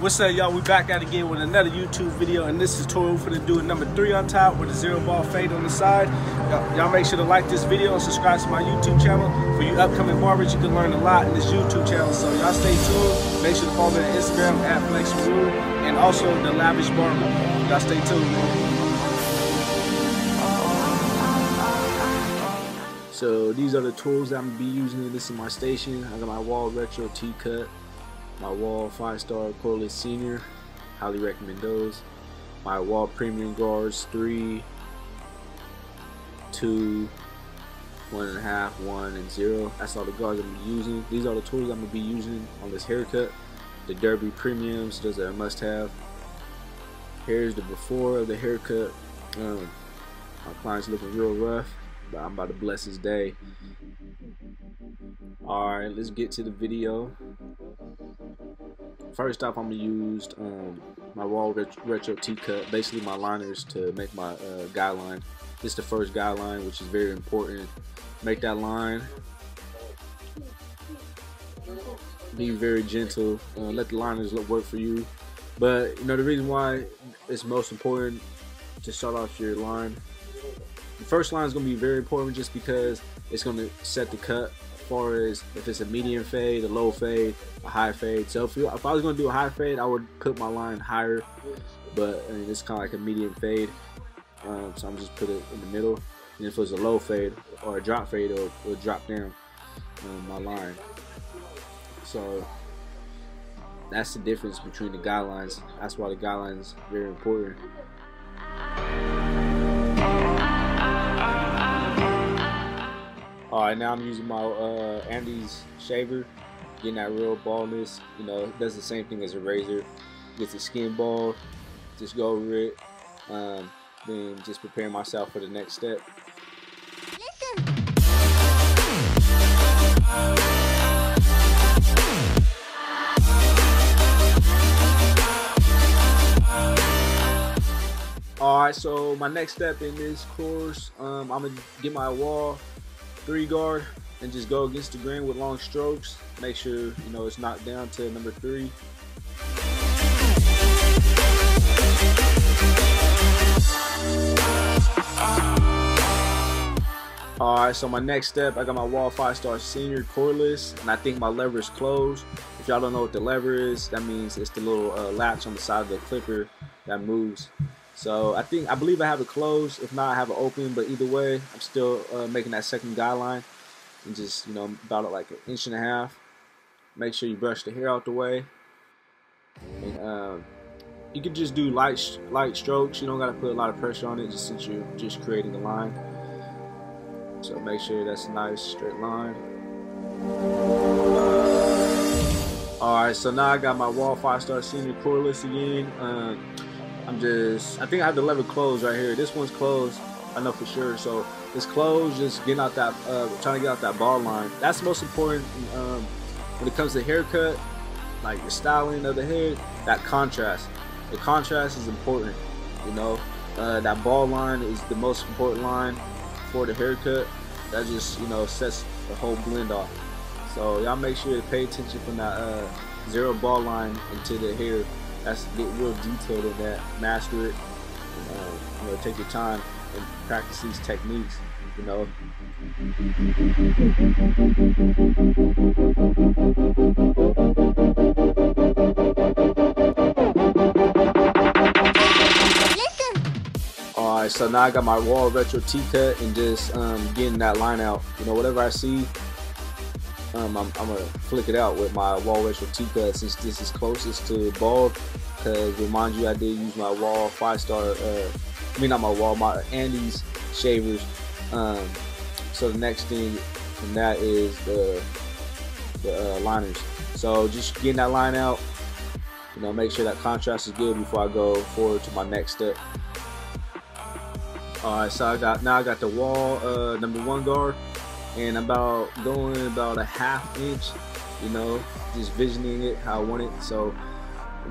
What's up, y'all? We back at it again with another YouTube video, and this is tutorial for the do number 3 on top with a 0 ball fade on the side. Y'all make sure to like this video and subscribe to my YouTube channel. For you upcoming barbers, you can learn a lot in this YouTube channel. So y'all stay tuned. Make sure to follow me on Instagram at FlexRule and also the Lavish Barber. Y'all stay tuned, man. So these are the tools that I'm gonna be using. This is my station. I got my wall retro T-cut, my wall 5-star cordless senior, highly recommend those. My wall premium guards 3, 2, 1.5, 1, and 0. That's all the guards I'm gonna be using. These are the tools I'm gonna be using on this haircut. The Derby premiums, those are a must-have. Here's the before of the haircut. My client's looking real rough, but I'm about to bless his day. Alright, let's get to the video. First off, I'm going to use my wall retro T-cut, basically my liners to make my guy line. This is the first guy line, which is very important. Make that line. Be very gentle. Let the liners work for you. But you know the reason why it's most important to start off your line. The first line is going to be very important just because it's going to set the cut as far as if it's a medium fade, a low fade, a high fade. So if I was going to do a high fade, I would put my line higher, but I mean, it's kind of like a medium fade. So I'm just put it in the middle. And if it was a low fade or a drop fade, it'll drop down my line. So that's the difference between the guidelines. That's why the guidelines is very important. Alright, now I'm using my Andy's shaver, getting that real baldness. You know, it does the same thing as a razor. Gets the skin bald, just go over it. Then just preparing myself for the next step. Alright, so my next step in this course, I'm gonna get my wall 3 guard and just go against the grain with long strokes. Make sure you know it's knocked down to number 3. Alright, so my next step, I got my wall 5-star senior cordless, and I think my lever is closed. If y'all don't know what the lever is, that means it's the little latch on the side of the clipper that moves. So I believe I have it closed. If not, I have it open. But either way, I'm still making that second guy line, and just about like 1.5 inches. Make sure you brush the hair out the way, and you can just do light strokes. You don't got to put a lot of pressure on it, just since you're just creating a line. So make sure that's a nice straight line. Alright, so now I got my wall 5-star senior cordless again. I think I have the lever closed right here. This one's closed, I know for sure. So it's closed, just getting out that, trying to get out that ball line. That's most important when it comes to haircut, like the styling of the hair, that contrast. The contrast is important, you know. That ball line is the most important line for the haircut. That just, sets the whole blend off. So y'all make sure to pay attention from that 0 ball line into the hair. That's get real detailed in that, master it, and, take your time and practice these techniques, Alright, so now I got my wall retro T-cut and just getting that line out. Whatever I see, I'm gonna flick it out with my wall retro T-cut, since this is closest to bald. Because remind you, I did use my wall 5-star, not my wall, my Andy's shavers. So the next thing from that is the liners. So just getting that line out, make sure that contrast is good before I go forward to my next step. Alright, so I got the wall number 1 guard, and about going about a 1/2 inch, just visioning it how I want it. So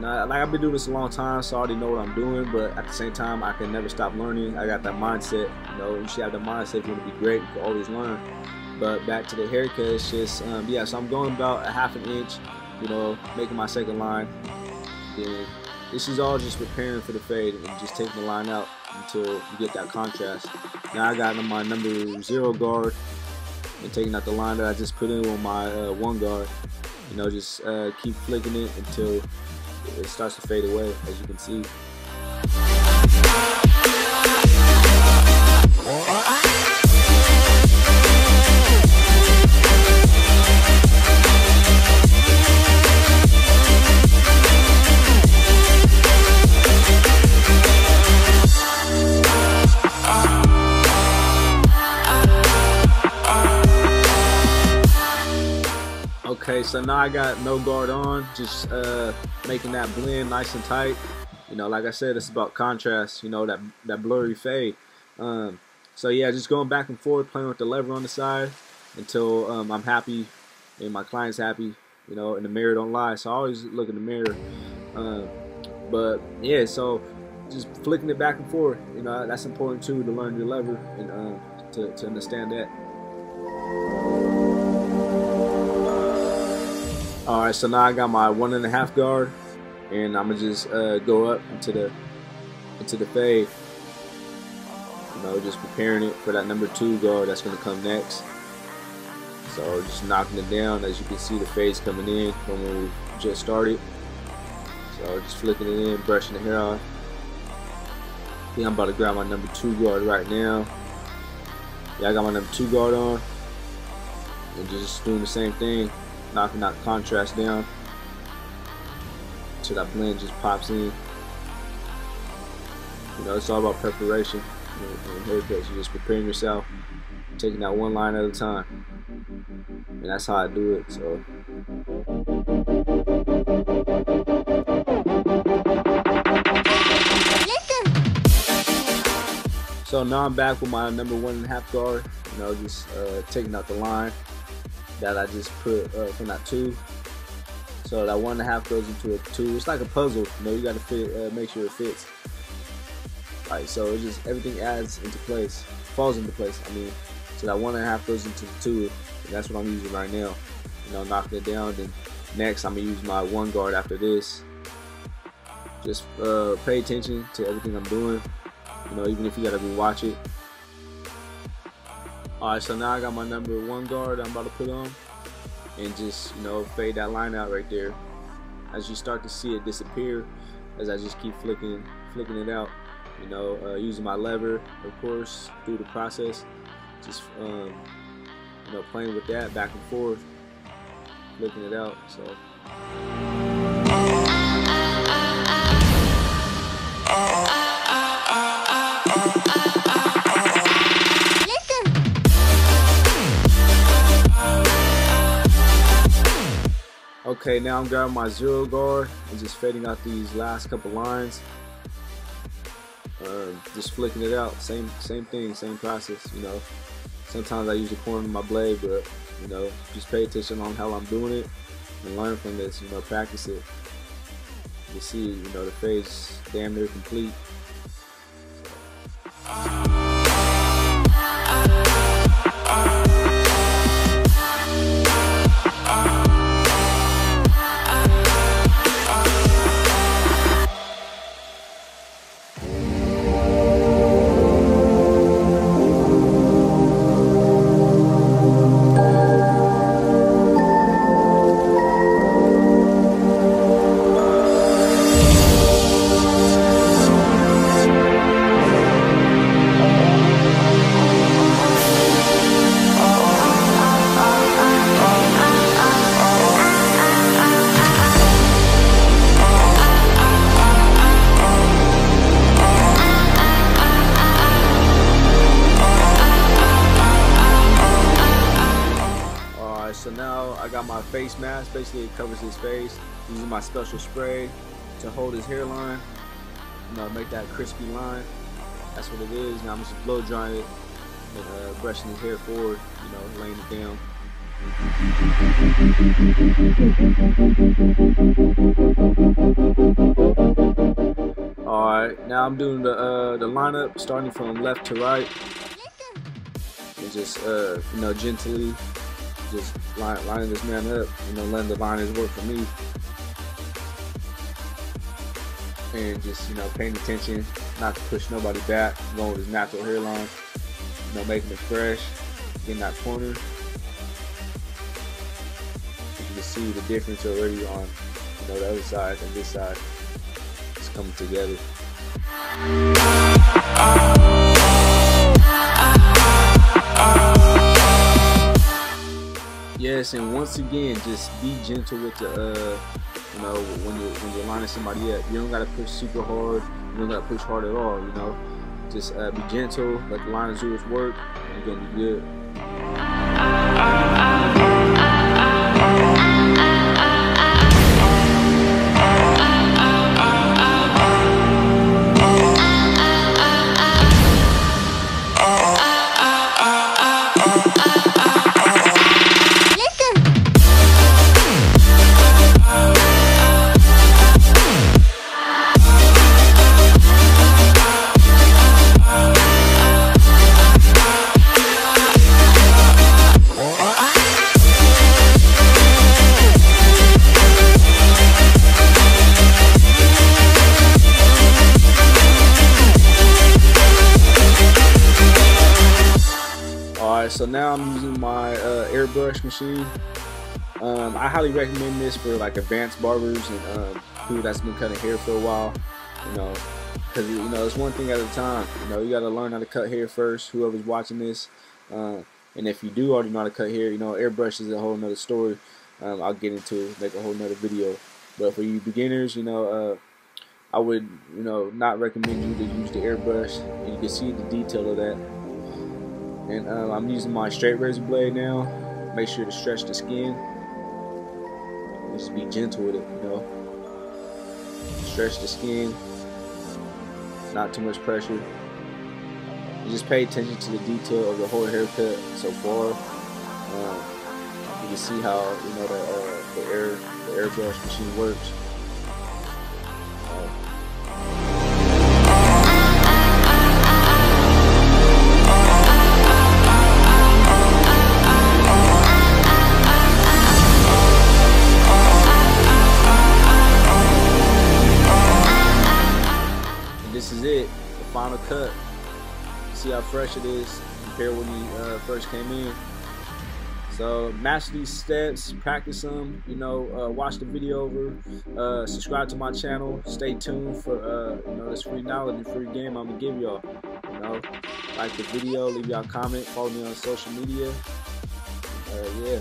like I've been doing this a long time, so I already know what I'm doing, but at the same time I can never stop learning. I got that mindset, you should have the mindset. If you want to be great, you can always learn. But back to the haircut, it's just yeah, so I'm going about a 1/2 inch, making my second line. Then this is all just preparing for the fade and just taking the line out until you get that contrast. Now I got my number 0 guard and taking out the line that I just put in with my 1 guard. You know, just keep flicking it until it starts to fade away, as you can see. Okay, so now I got no guard on, just making that blend nice and tight. You know, like I said, it's about contrast, you know, that blurry fade. So yeah, just going back and forth, playing with the lever on the side until I'm happy and my client's happy, you know, and the mirror don't lie. So I always look in the mirror. But yeah, so just flicking it back and forth, you know, that's important too, to learn your lever and to understand that. Alright, so now I got my 1.5 guard, and I'm gonna just go up into the fade. You know, just preparing it for that number 2 guard that's gonna come next. So just knocking it down. As you can see, the fade's coming in from when we just started. So just flicking it in, brushing the hair off. Yeah, I'm about to grab my number 2 guard right now. Yeah, I got my number 2 guard on, and just doing the same thing. Knocking that contrast down until that blend just pops in. You know, it's all about preparation and haircuts. You're just preparing yourself, taking that one line at a time, and that's how I do it. So now I'm back with my number 1.5 guard. You know, just taking out the line that I just put from that 2. So that 1.5 goes into a 2. It's like a puzzle, you know. You got to fit, make sure it fits. Right, so it just everything adds into place, falls into place. I mean, so that 1.5 goes into the 2, and that's what I'm using right now. You know, knocking it down. Then next, I'm gonna use my 1 guard after this. Just pay attention to everything I'm doing. You know, even if you gotta rewatch it. Alright, so now I got my number 1 guard I'm about to put on, and just, you know, fade that line out right there. As you start to see it disappear, as I just keep flicking it out, you know, using my lever, of course, through the process. Just, you know, playing with that back and forth, flicking it out. So. Okay, now I'm grabbing my 0 guard and just fading out these last couple lines. Just flicking it out, same thing, same process. You know, sometimes I use the corner of my blade, but you know, just pay attention on how I'm doing it and learn from this. You know, practice it. You see, you know, the fade's damn near complete. So now I got my face mask. Basically, it covers his face. Using my special spray to hold his hairline, you know, make that crispy line. That's what it is. Now I'm just blow drying it and brushing his hair forward, you know, laying it down. Alright, now I'm doing the lineup, starting from left to right, and just you know, gently just lining this man up, you know, letting the liners work for me. and just, you know, paying attention not to push nobody back, going with his natural hairline, you know, making it fresh, getting that corner. You can see the difference already on, you know, the other side and this side. It's coming together. Yes, and once again, just be gentle with the, you know, when you're lining somebody up. You don't gotta push super hard. You don't gotta push hard at all. You know, just be gentle. Let the liners do its work, and you're gonna be good. So now I'm using my airbrush machine. I highly recommend this for like advanced barbers and people that's been cutting hair for a while. You know, because you know it's one thing at a time. You know, you got to learn how to cut hair first. Whoever's watching this, and if you do already know how to cut hair, you know, airbrush is a whole nother story. I'll get into it, make a whole nother video. But for you beginners, you know, I would, you know, not recommend you to use the airbrush. And you can see the detail of that. And I'm using my straight razor blade now. Make sure to stretch the skin. And just be gentle with it, you know. Stretch the skin. Not too much pressure. And just pay attention to the detail of the whole haircut so far. You can see how, you know, the airbrush machine works. This is it, the final cut. See how fresh it is compared when you first came in. So master these steps, practice them, you know, watch the video over, subscribe to my channel, stay tuned for you know, this free knowledge and free game I'm gonna give y'all. You know, like the video, leave y'all a comment, follow me on social media. Yeah.